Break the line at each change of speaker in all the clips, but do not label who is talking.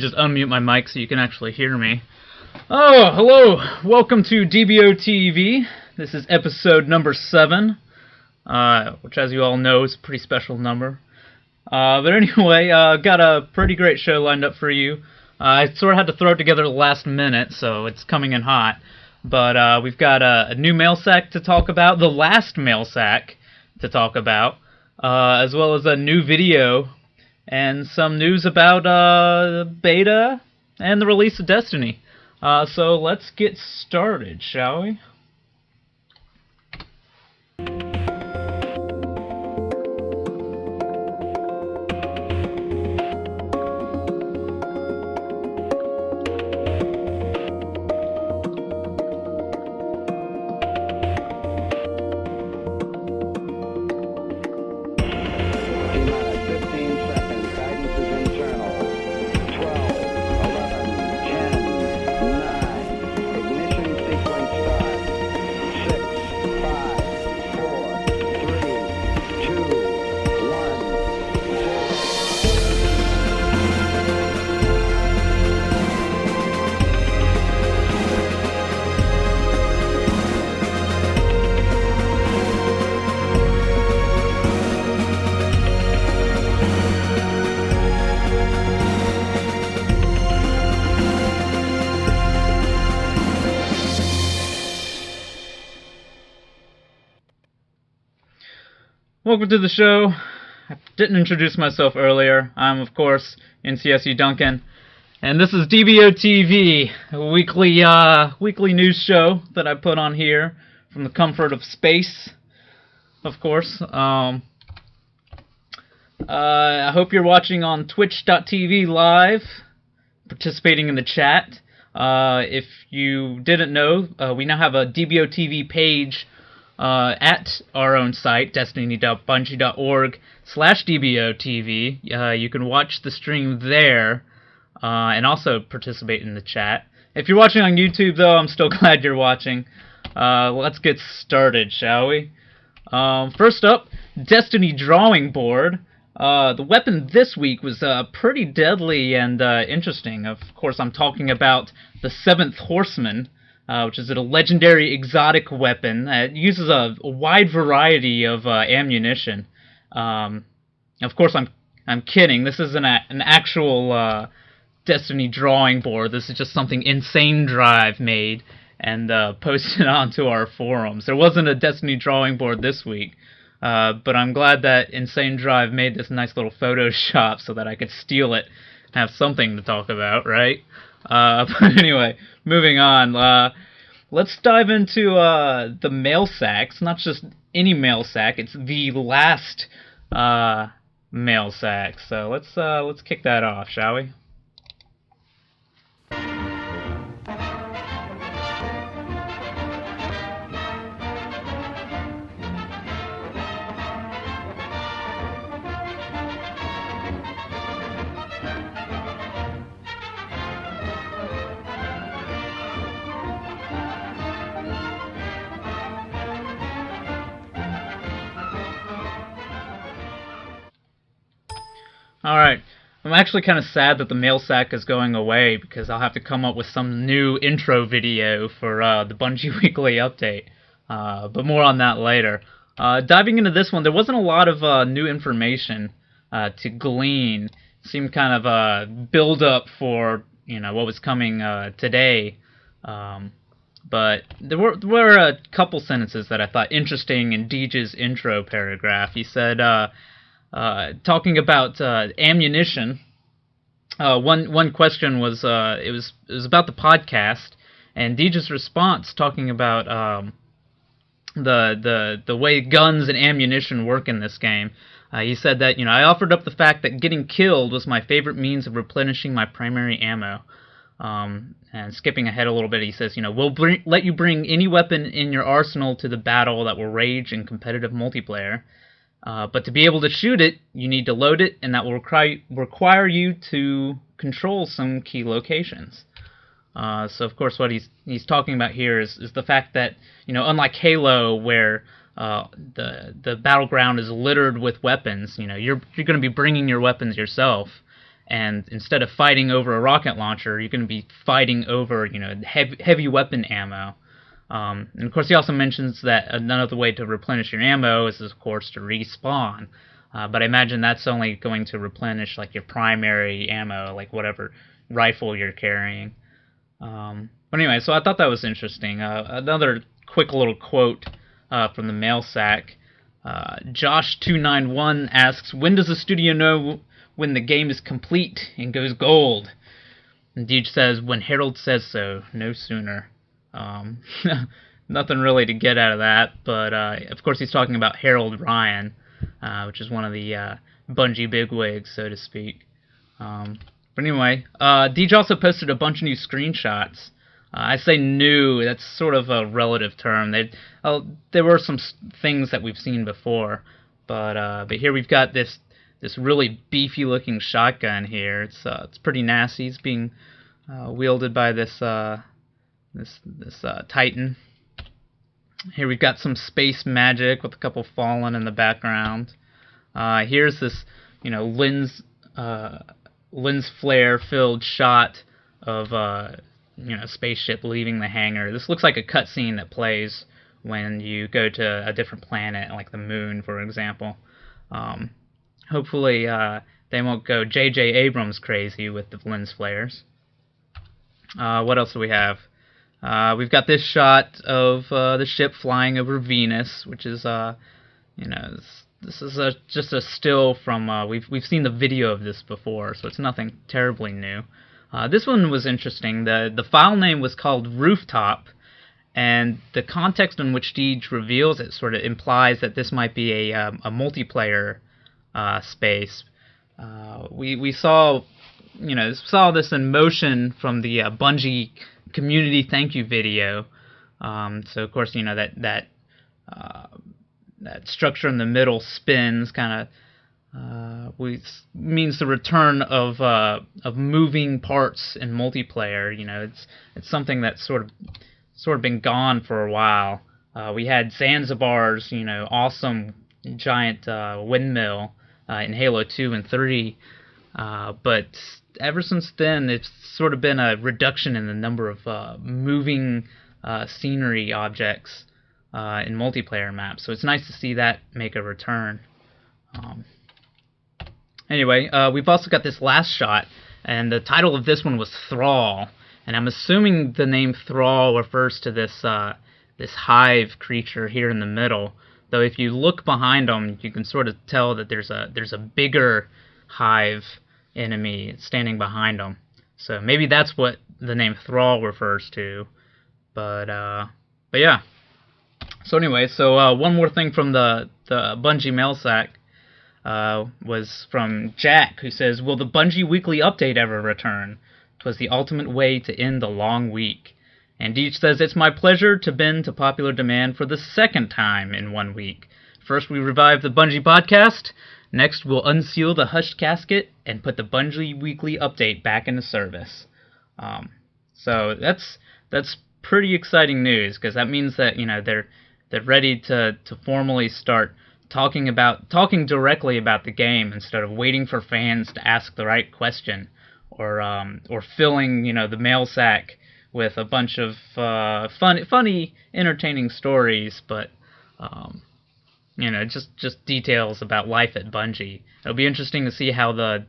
just unmute my mic so you can actually hear me. Oh, hello! Welcome to dboTV. This is episode number 7, which, as you all know, is a pretty special number. But anyway, got a pretty great show lined up for you. I sort of had to throw it together at the last minute, so it's coming in hot. But we've got a new mail sack to talk about, the last mail sack to talk about, as well as a new video, and some news about beta and the release of Destiny. So let's get started, shall we? Welcome to the show. I didn't introduce myself earlier. I'm, of course, NCSU Duncan, and this is dboTV, a weekly news show that I put on here from the comfort of space, of course. I hope you're watching on twitch.tv live, participating in the chat. If you didn't know, we now have a dboTV page at our own site, Destiny.Bungie.Org/dboTV. You can watch the stream there and also participate in the chat. If you're watching on YouTube, though, I'm still glad you're watching. Let's get started, shall we? First up, Destiny Drawing Board. The weapon this week was pretty deadly and interesting. Of course, I'm talking about the 7th Horseman, which is a legendary exotic weapon. It uses a wide variety of ammunition. Of course, I'm kidding. This isn't an actual Destiny drawing board. This is just something Insane Drive made and posted onto our forums. There wasn't a Destiny drawing board this week, but I'm glad that Insane Drive made this nice little Photoshop so that I could steal it and have something to talk about, right? But anyway, moving on. Let's dive into the mail sack. It's not just any mail sack. It's the last mail sack. So let's kick that off, shall we? Alright, I'm actually kind of sad that the mail sack is going away because I'll have to come up with some new intro video for the Bungie Weekly Update, but more on that later. Diving into this one, there wasn't a lot of new information to glean. It seemed kind of a build-up for what was coming today, but there were a couple sentences that I thought interesting in Deej's intro paragraph. He said, talking about ammunition, one question was it was about the podcast, and Deej's response talking about the way guns and ammunition work in this game. He said that I offered up the fact that getting killed was my favorite means of replenishing my primary ammo. And skipping ahead a little bit, he says, we'll let you bring any weapon in your arsenal to the battle that will rage in competitive multiplayer. But to be able to shoot it, you need to load it, and that will require you to control some key locations. So of course what he's talking about here is the fact that, unlike Halo, where the battleground is littered with weapons, you're going to be bringing your weapons yourself, and instead of fighting over a rocket launcher, you're going to be fighting over, heavy weapon ammo. And of course, he also mentions that another way to replenish your ammo is, of course, to respawn. But I imagine that's only going to replenish like your primary ammo, like whatever rifle you're carrying. But anyway, so I thought that was interesting. Another quick little quote from the mail sack. Josh291 asks, when does the studio know when the game is complete and goes gold? And Deej says, when Harold says so, no sooner. Nothing really to get out of that, but of course he's talking about Harold Ryan, which is one of the Bungie bigwigs, so to speak. But anyway, Deej also posted a bunch of new screenshots. I say new, that's sort of a relative term. There were some things that we've seen before, but here we've got this really beefy looking shotgun here. It's pretty nasty. It's being wielded by this Titan. Here we've got some space magic with a couple fallen in the background. Here's this lens flare filled shot of spaceship leaving the hangar. This looks like a cutscene that plays when you go to a different planet, like the moon, for example. Hopefully they won't go J.J. Abrams crazy with the lens flares. What else do we have? We've got this shot of the ship flying over Venus, which is this is just a still from we've seen the video of this before, so it's nothing terribly new. This one was interesting. The file name was called Rooftop, and the context in which Deej reveals it sort of implies that this might be a multiplayer space. We saw this in motion from the Bungie community thank you video. So of course that structure in the middle spins, kind of means the return of moving parts in multiplayer. It's something that's sort of been gone for a while. We had Zanzibar's awesome giant windmill in Halo 2 and 3, but ever since then it's sort of been a reduction in the number of moving scenery objects in multiplayer maps. So it's nice to see that make a return. Anyway, we've also got this last shot, and the title of this one was Thrall, and I'm assuming the name Thrall refers to this hive creature here in the middle. Though if you look behind him, you can sort of tell that there's a bigger hive enemy standing behind him. So maybe that's what the name Thrall refers to. But yeah. So anyway, one more thing from the Bungie mail sack. Was from Jack, who says, will the Bungie weekly update ever return? 'Twas the ultimate way to end the long week. And Deej says, it's my pleasure to bend to popular demand for the second time in 1 week. First we revive the Bungie podcast, next we'll unseal the hushed casket and put the Bungie weekly update back into service. So that's pretty exciting news, because that means that they're ready to formally start talking directly about the game instead of waiting for fans to ask the right question, or filling the mail sack with a bunch of funny, entertaining stories, but just details about life at Bungie. It'll be interesting to see how the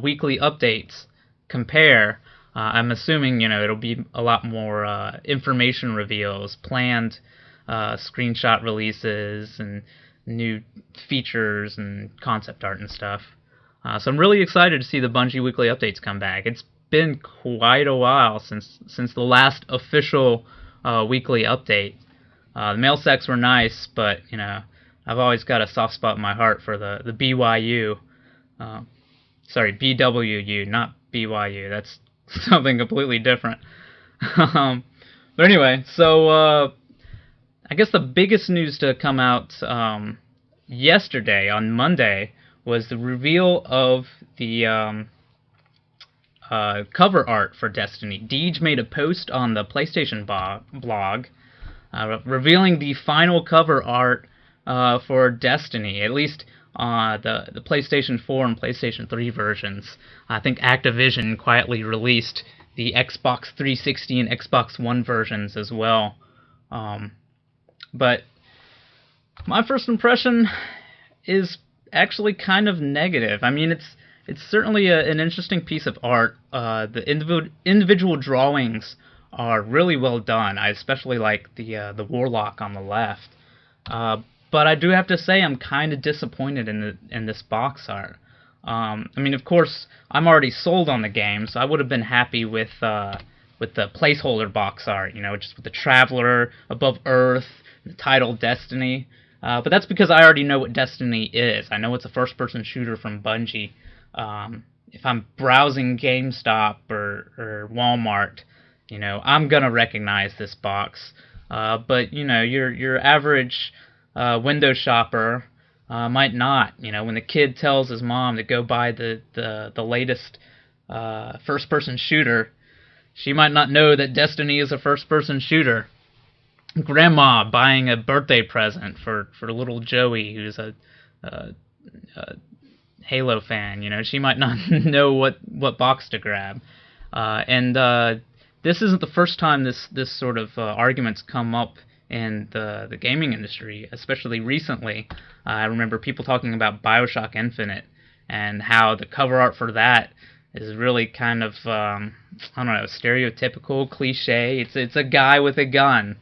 weekly updates compare. I'm assuming it'll be a lot more information reveals, planned screenshot releases, and new features and concept art and stuff. So I'm really excited to see the Bungie weekly updates come back. It's been quite a while since the last official weekly update. The mail sacks were nice, but I've always got a soft spot in my heart for the BYU. Sorry, BWU, not BYU. That's something completely different. But anyway, so I guess the biggest news to come out yesterday, on Monday, was the reveal of the cover art for Destiny. Deej made a post on the PlayStation blog revealing the final cover art for Destiny, at least the PlayStation 4 and PlayStation 3 versions. I think Activision quietly released the Xbox 360 and Xbox One versions as well. But my first impression is actually kind of negative. I mean, it's certainly an interesting piece of art. The individual drawings are really well done. I especially like the warlock on the left. But I do have to say I'm kind of disappointed in this box art. I mean, of course, I'm already sold on the game, so I would have been happy with the placeholder box art, just with the Traveler above Earth, the title Destiny. But that's because I already know what Destiny is. I know it's a first-person shooter from Bungie. If I'm browsing GameStop or Walmart, I'm gonna recognize this box. But your average window shopper might not. When the kid tells his mom to go buy the latest first-person shooter, she might not know that Destiny is a first-person shooter. Grandma buying a birthday present for little Joey, who's a Halo fan, she might not know what box to grab. And this isn't the first time this sort of argument's come up in the gaming industry, especially recently. I remember people talking about BioShock Infinite and how the cover art for that is really kind of, I don't know, stereotypical, cliche. It's a guy with a gun.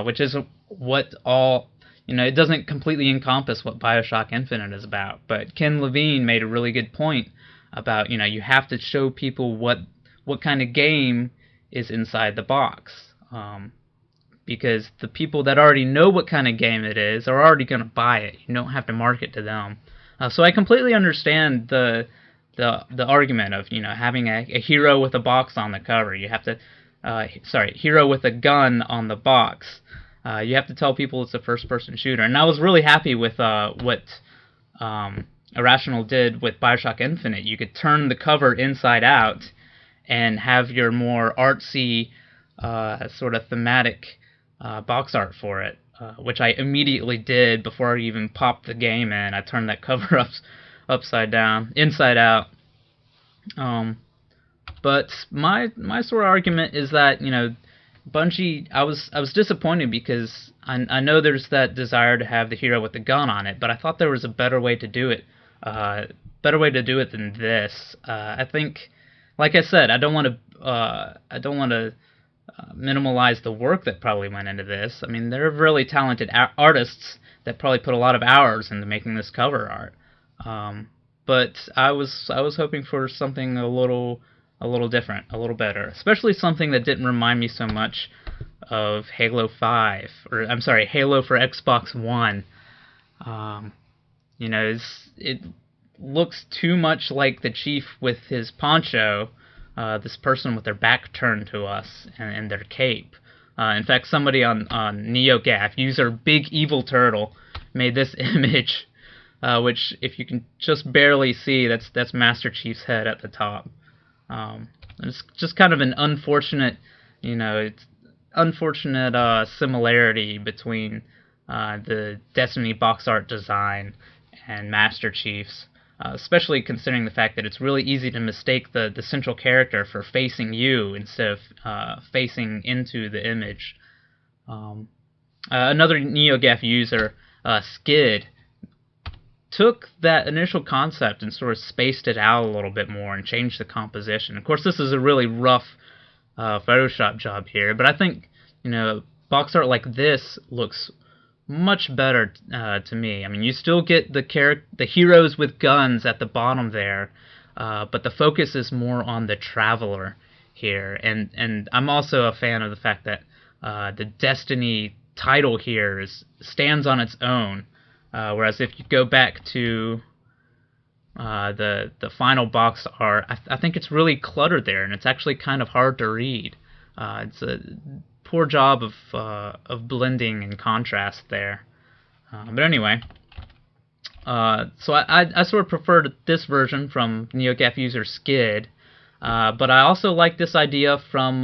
Which is what all, it doesn't completely encompass what BioShock Infinite is about. But Ken Levine made a really good point about, you have to show people what kind of game is inside the box. Because the people that already know what kind of game it is are already going to buy it. You don't have to market to them. So I completely understand the argument of, having a hero with a box on the cover. You have to... hero with a gun on the box. You have to tell people it's a first-person shooter. And I was really happy with what Irrational did with BioShock Infinite. You could turn the cover inside out and have your more artsy, sort of thematic box art for it, which I immediately did before I even popped the game in. I turned that cover inside out. But my sort of argument is that, Bungie, I was disappointed because I know there's that desire to have the hero with the gun on it, but I thought there was a better way to do it. Than this. I think, like I said, I don't want to minimalize the work that probably went into this. I mean, there are really talented artists that probably put a lot of hours into making this cover art. But I was hoping for something a little different, a little better, especially something that didn't remind me so much of Halo 5, or I'm sorry, Halo for Xbox One. It looks too much like the Chief with his poncho, this person with their back turned to us and their cape. In fact, somebody on NeoGAF, user Big Evil Turtle, made this image, which if you can just barely see, that's Master Chief's head at the top. It's just kind of an unfortunate, similarity between the Destiny box art design and Master Chief's, especially considering the fact that it's really easy to mistake the central character for facing you instead of facing into the image. Another NeoGAF user, Skid, took that initial concept and sort of spaced it out a little bit more and changed the composition. Of course, this is a really rough Photoshop job here, but I think, box art like this looks much better to me. I mean, you still get the heroes with guns at the bottom there, but the focus is more on the Traveler here. And I'm also a fan of the fact that the Destiny title here stands on its own. Whereas if you go back to the final box art, I think it's really cluttered there, and it's actually kind of hard to read. It's a poor job of blending and contrast there. But anyway, so I sort of preferred this version from NeoGAF user Skid, but I also like this idea from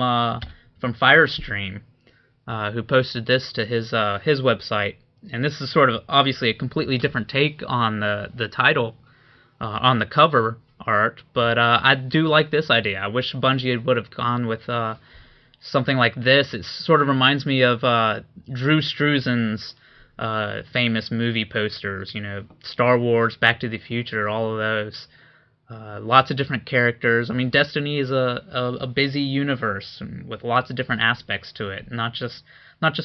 Firestream, who posted this to his website. and this is sort of obviously a completely different take on the title, on the cover art, but I do like this idea. I wish Bungie would have gone with something like this. It sort of reminds me of Drew Struzan's famous movie posters, Star Wars, Back to the Future, all of those. Lots of different characters. I mean, Destiny is a busy universe with lots of different aspects to it, not just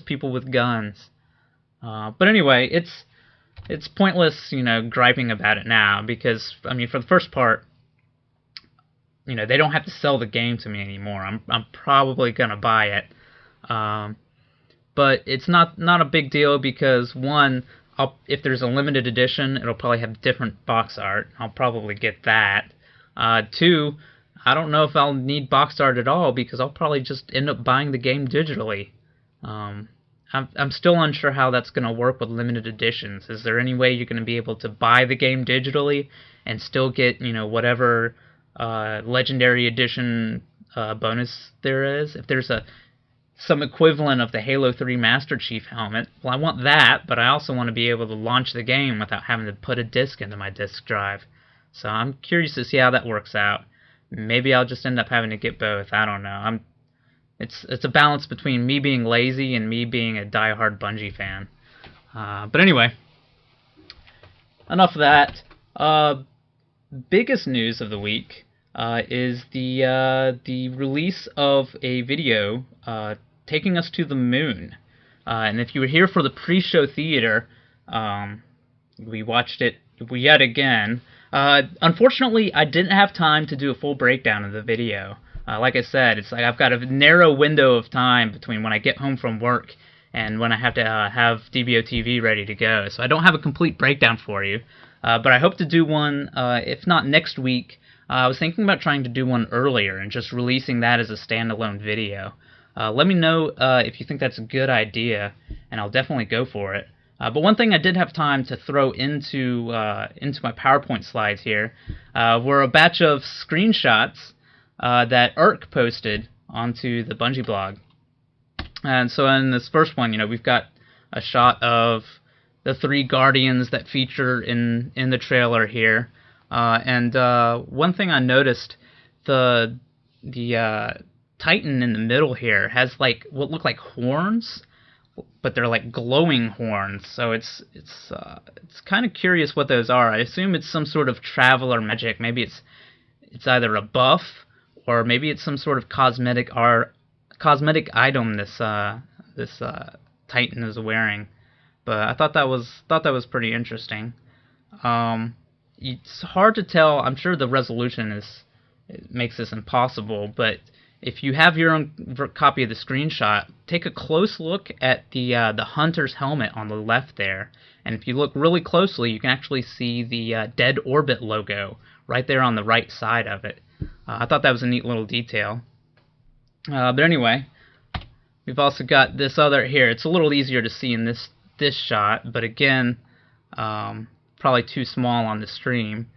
people with guns. But anyway, it's pointless, griping about it now, because I mean, for the first part, they don't have to sell the game to me anymore. I'm probably gonna buy it, but it's not a big deal because, one, if there's a limited edition, it'll probably have different box art. I'll probably get that. Two, I don't know if I'll need box art at all because I'll probably just end up buying the game digitally. I'm still unsure how that's going to work with limited editions. Is there any way you're going to be able to buy the game digitally and still get, whatever legendary edition bonus there is? If there's some equivalent of the Halo 3 Master Chief helmet, well, I want that, but I also want to be able to launch the game without having to put a disc into my disk drive. So I'm curious to see how that works out. Maybe I'll just end up having to get both. I don't know. It's a balance between me being lazy and me being a diehard Bungie fan. But anyway, enough of that. Biggest news of the week is the release of a video taking us to the moon. And if you were here for the pre-show theater, we watched it yet again. Unfortunately, I didn't have time to do a full breakdown of the video. Like I said, it's like I've got a narrow window of time between when I get home from work and when I have to have dboTV ready to go. So I don't have a complete breakdown for you. But I hope to do one, if not next week. I was thinking about trying to do one earlier and just releasing that as a standalone video. Let me know if you think that's a good idea, and I'll definitely go for it. But one thing I did have time to throw into my PowerPoint slides here were a batch of screenshots that Urk posted onto the Bungie blog. And so in this first one, we've got a shot of the 3 Guardians that feature in the trailer here. And one thing I noticed, the Titan in the middle here has like what look like horns, but they're like glowing horns. So it's kind of curious what those are. I assume it's some sort of traveler magic. Maybe it's either a buff or maybe it's some sort of cosmetic item this Titan is wearing. But I thought that was pretty interesting. It's hard to tell. I'm sure the resolution makes this impossible, but if you have your own copy of the screenshot, take a close look at the hunter's helmet on the left there, and if you look really closely, you can actually see the Dead Orbit logo right there on the right side of it. I thought that was a neat little detail. But anyway, we've also got this other here. It's a little easier to see in this shot, but again, probably too small on the stream.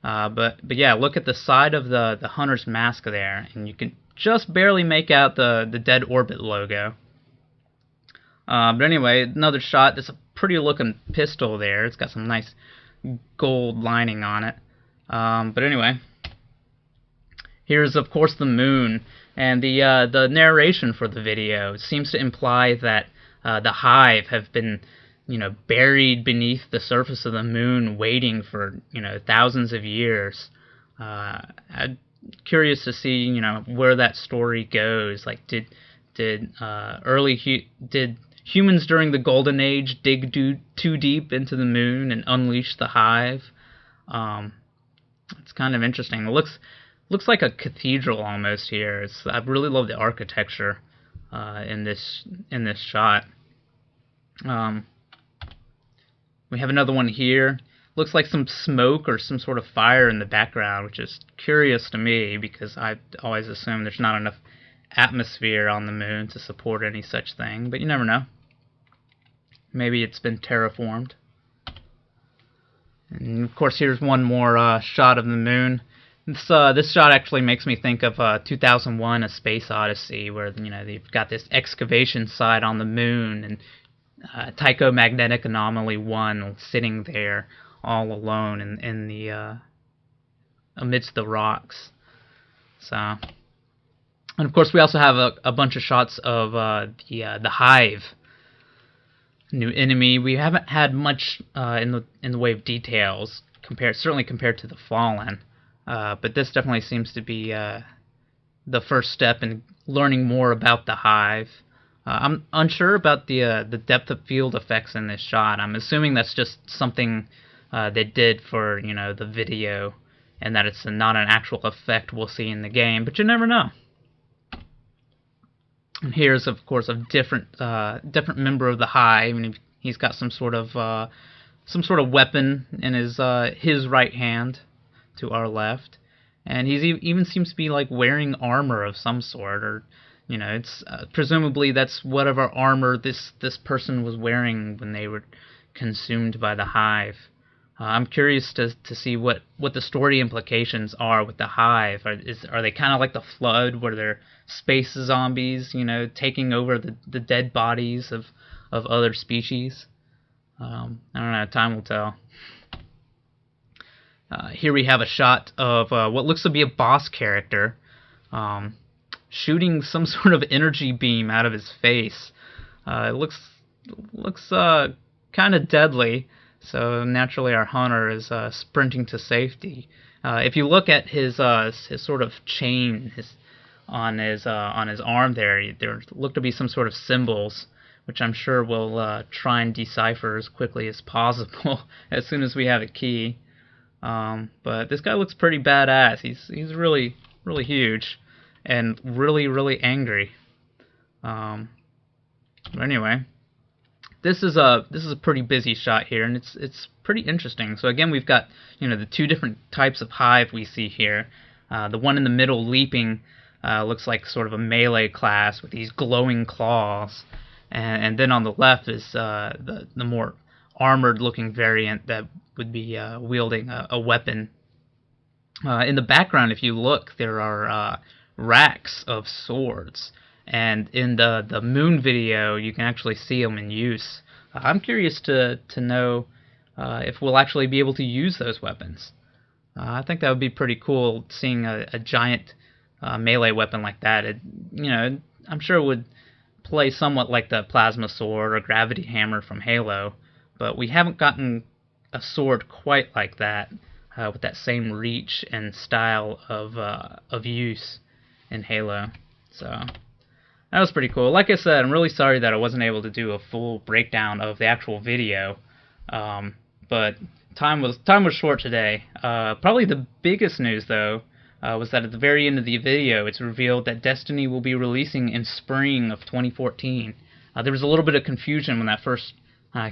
But yeah, look at the side of the hunter's mask there, and you can just barely make out the Dead Orbit logo. But anyway, another shot. There's a pretty looking pistol there. It's got some nice gold lining on it. But anyway, here's of course the moon, and the narration for the video seems to imply that the Hive have been buried beneath the surface of the moon, waiting for thousands of years. I'm curious to see where that story goes. Like, did humans during the Golden Age dig too deep into the moon and unleash the Hive? It's kind of interesting. It looks like a cathedral almost here. I really love the architecture in this shot. We have another one here. Looks like some smoke or some sort of fire in the background, which is curious to me because I always assume there's not enough atmosphere on the moon to support any such thing, but you never know. Maybe it's been terraformed. And of course, here's one more shot of the moon. This shot actually makes me think of 2001: A Space Odyssey, where they've got this excavation site on the moon, and Tycho-magnetic anomaly 1 sitting there all alone in the amidst the rocks. So, and of course we also have a bunch of shots of the Hive, new enemy. We haven't had much in the way of details certainly compared to the Fallen, but this definitely seems to be the first step in learning more about the Hive. I'm unsure about the depth of field effects in this shot. I'm assuming that's just something they did for the video, and that it's not an actual effect we'll see in the game. But you never know. And here's of course a different member of the Hive. I mean, he's got some sort of weapon in his right hand to our left, and he even seems to be like wearing armor of some sort, or it's presumably that's whatever armor this person was wearing when they were consumed by the Hive. I'm curious to see what the story implications are with the Hive. Are they kind of like the Flood, where they're space zombies, taking over the dead bodies of other species? I don't know. Time will tell. Here we have a shot of what looks to be a boss character shooting some sort of energy beam out of his face. It looks kind of deadly. So naturally, our hunter is sprinting to safety. If you look at his sort of chain on his arm there look to be some sort of symbols, which I'm sure we'll try and decipher as quickly as possible as soon as we have a key. But this guy looks pretty badass. He's really huge and really angry. But anyway. This is a pretty busy shot here, and it's pretty interesting. So again, we've got the two different types of Hive we see here. The one in the middle leaping looks like sort of a melee class with these glowing claws, and then on the left is the more armored-looking variant that would be wielding a weapon. In the background, if you look, there are racks of swords. And in the Moon video, you can actually see them in use. I'm curious to know if we'll actually be able to use those weapons. I think that would be pretty cool, seeing a giant melee weapon like that. I'm sure it would play somewhat like the plasma sword or gravity hammer from Halo, but we haven't gotten a sword quite like that, with that same reach and style of use in Halo. So that was pretty cool. Like I said, I'm really sorry that I wasn't able to do a full breakdown of the actual video, but time was short today. Probably the biggest news, though, was that at the very end of the video, it's revealed that Destiny will be releasing in spring of 2014. There was a little bit of confusion when that first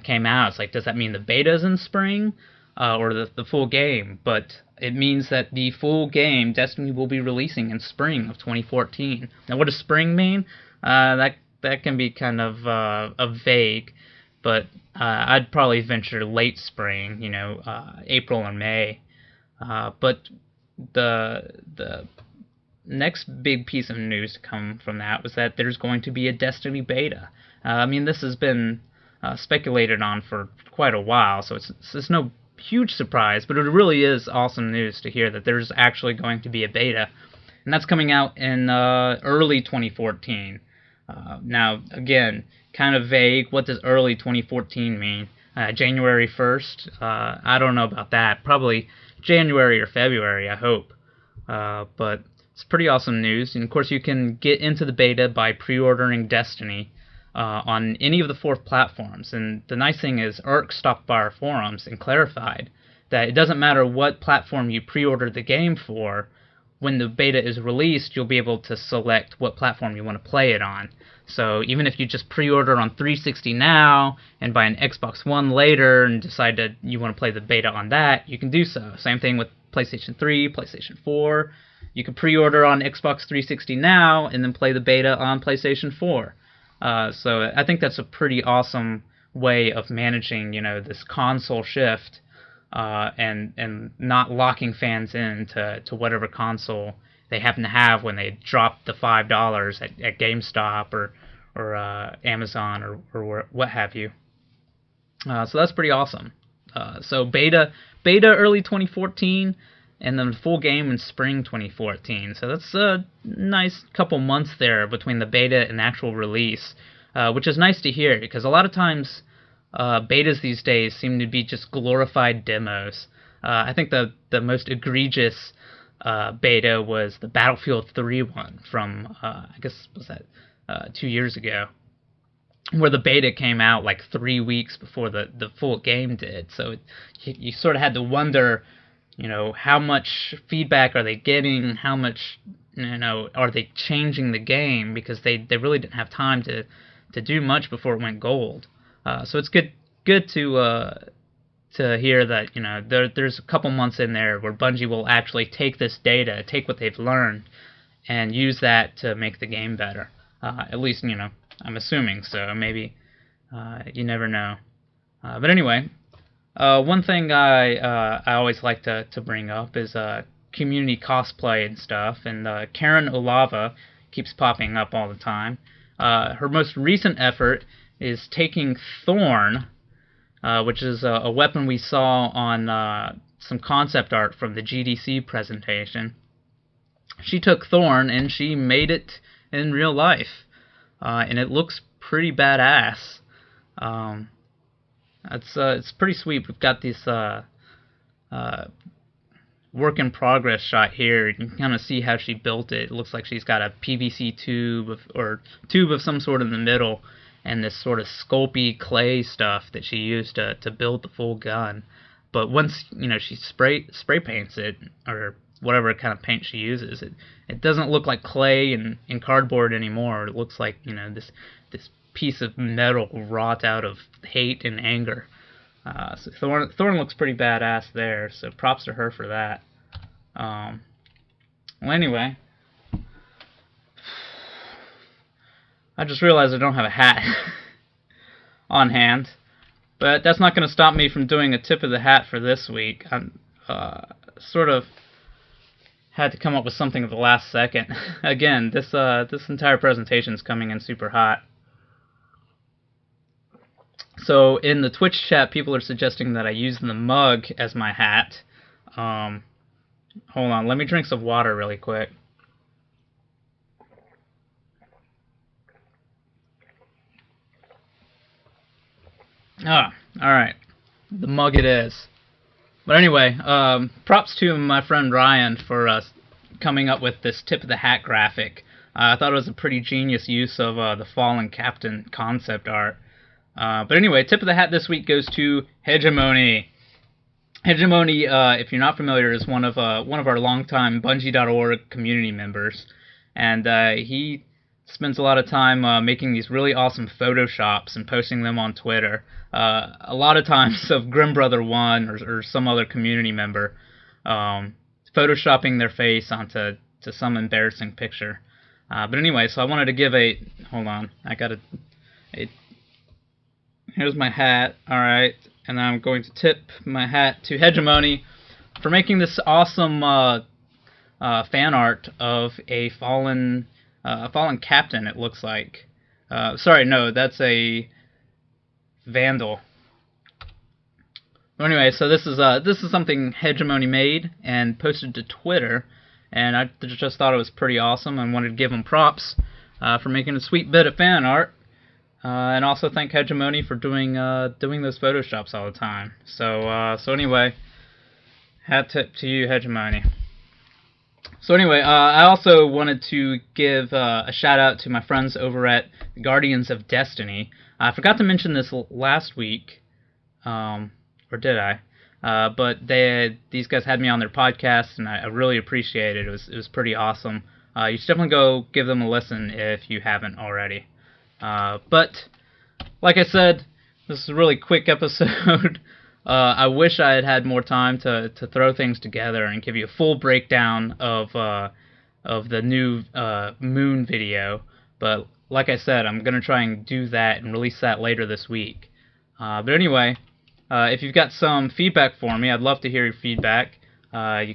came out. It's like, does that mean the beta's in spring, or the full game? But it means that the full game, Destiny, will be releasing in spring of 2014. Now, what does spring mean? That can be kind of vague, but I'd probably venture late spring, April or May. But the next big piece of news to come from that was that there's going to be a Destiny beta. I mean, this has been speculated on for quite a while, so it's no huge surprise, but it really is awesome news to hear that there's actually going to be a beta, and that's coming out in early 2014. Now, again, kind of vague. What does early 2014 mean? January 1st? I don't know about that. Probably January or February, I hope. But it's pretty awesome news. And, of course, you can get into the beta by pre-ordering Destiny on any of the 4 platforms. And the nice thing is, Urk stopped by our forums and clarified that it doesn't matter what platform you pre-order the game for. When the beta is released, you'll be able to select what platform you want to play it on. So even if you just pre-order on 360 now and buy an Xbox One later and decide that you want to play the beta on that, you can do so. Same thing with PlayStation 3, PlayStation 4. You can pre-order on Xbox 360 now and then play the beta on PlayStation 4. So I think that's a pretty awesome way of managing, this console shift. And not locking fans in to whatever console they happen to have when they drop the $5 at GameStop or Amazon or what have you. So that's pretty awesome. So beta early 2014, and then full game in spring 2014. So that's a nice couple months there between the beta and actual release, which is nice to hear, because a lot of times betas these days seem to be just glorified demos. I think the most egregious beta was the Battlefield 3 one from, I guess, was that 2 years ago, where the beta came out like 3 weeks before the full game did. So you sort of had to wonder, how much feedback are they getting? How much, are they changing the game? Because they really didn't have time to do much before it went gold. So it's good to hear that there's a couple months in there where Bungie will actually take this data, take what they've learned, and use that to make the game better. At least I'm assuming so. Maybe you never know. But anyway, one thing I always like to bring up is community cosplay and stuff. And Karen Olava keeps popping up all the time. Her most recent effort is taking Thorn, which is a weapon we saw on some concept art from the GDC presentation. She took Thorn and she made it in real life. And it looks pretty badass. It's pretty sweet. We've got this work in progress shot here. You can kind of see how she built it. It looks like she's got a PVC tube of some sort in the middle, and this sort of sculpey clay stuff that she used to build the full gun. But once she spray paints it, or whatever kind of paint she uses, it doesn't look like clay and cardboard anymore. It looks like this piece of metal wrought out of hate and anger. So Thorn looks pretty badass there. So props to her for that. Well, anyway, I just realized I don't have a hat on hand, but that's not going to stop me from doing a tip of the hat for this week. I'm sort of had to come up with something at the last second. Again, this entire presentation is coming in super hot. So in the Twitch chat, people are suggesting that I use the mug as my hat. Hold on, let me drink some water really quick. Alright. The mug it is. But anyway, props to my friend Ryan for coming up with this tip of the hat graphic. I thought it was a pretty genius use of the Fallen Captain concept art. But anyway, tip of the hat this week goes to Hegemony. Hegemony, if you're not familiar, is one of our longtime Bungie.Org community members, and he spends a lot of time making these really awesome photoshops and posting them on Twitter. A lot of times of Grim Brother 1 or some other community member photoshopping their face onto some embarrassing picture. But anyway, so I wanted to give hold on, here's my hat, alright, and then I'm going to tip my hat to Hegemony for making this awesome fan art of a fallen captain, it looks like. Sorry, no, that's a Vandal. Anyway, so this is something Hegemony made and posted to Twitter, and I just thought it was pretty awesome and wanted to give him props for making a sweet bit of fan art, and also thank Hegemony for doing those photoshops all the time. So anyway, hat tip to you, Hegemony. So anyway, I also wanted to give a shout out to my friends over at Guardians of Destiny. I forgot to mention this last week, or did I? But these guys had me on their podcast, and I really appreciate it. It was pretty awesome. You should definitely go give them a listen if you haven't already. But like I said, this is a really quick episode. I wish I had had more time to throw things together and give you a full breakdown of the new Moon video, but like I said, I'm going to try and do that and release that later this week. But anyway, if you've got some feedback for me, I'd love to hear your feedback. You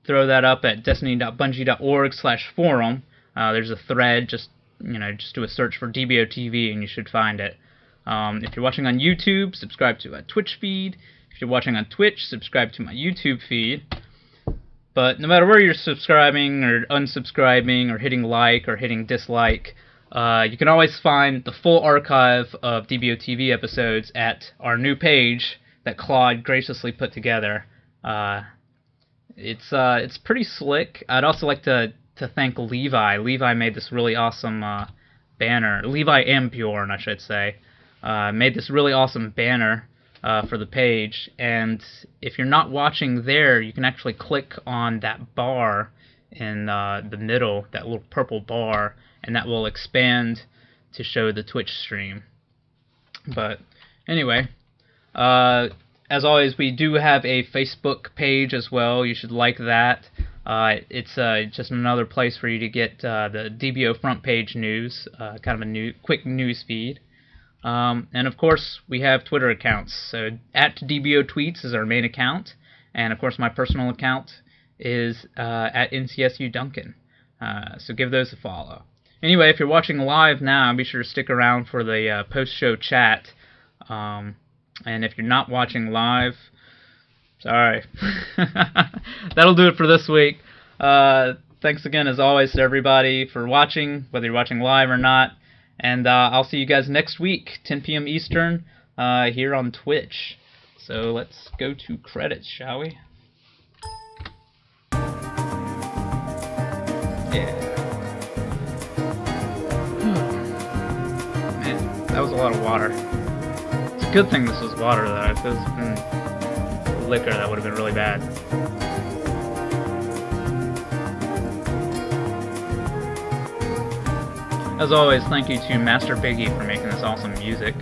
throw that up at Destiny.Bungie.Org/forum. There's a thread, just just do a search for dboTV and you should find it. If you're watching on YouTube, subscribe to my Twitch feed. If you're watching on Twitch, subscribe to my YouTube feed. But no matter where you're subscribing or unsubscribing or hitting like or hitting dislike, you can always find the full archive of dboTV episodes at our new page that Claude graciously put together. It's pretty slick. I'd also like to thank Levi. Levi made this really awesome banner. Levi and Bjorn, I should say, made this really awesome banner for the page. And if you're not watching there, you can actually click on that bar in the middle, that little purple bar, and that will expand to show the Twitch stream. But anyway, as always, we do have a Facebook page as well. You should like that. It's just another place for you to get the DBO front page news, kind of a quick news feed. And of course, we have Twitter accounts. So at DBO Tweets is our main account, and of course my personal account is at NCSU Duncan. So give those a follow. Anyway, if you're watching live now, be sure to stick around for the post-show chat. And if you're not watching live, sorry. That'll do it for this week. Thanks again, as always, to everybody for watching, whether you're watching live or not. And I'll see you guys next week, 10 p.m. Eastern, here on Twitch. So let's go to credits, shall we? Yeah. Man, that was a lot of water. It's a good thing this was water, though. If it was liquor, that would have been really bad. As always, thank you to Master Biggie for making this awesome music.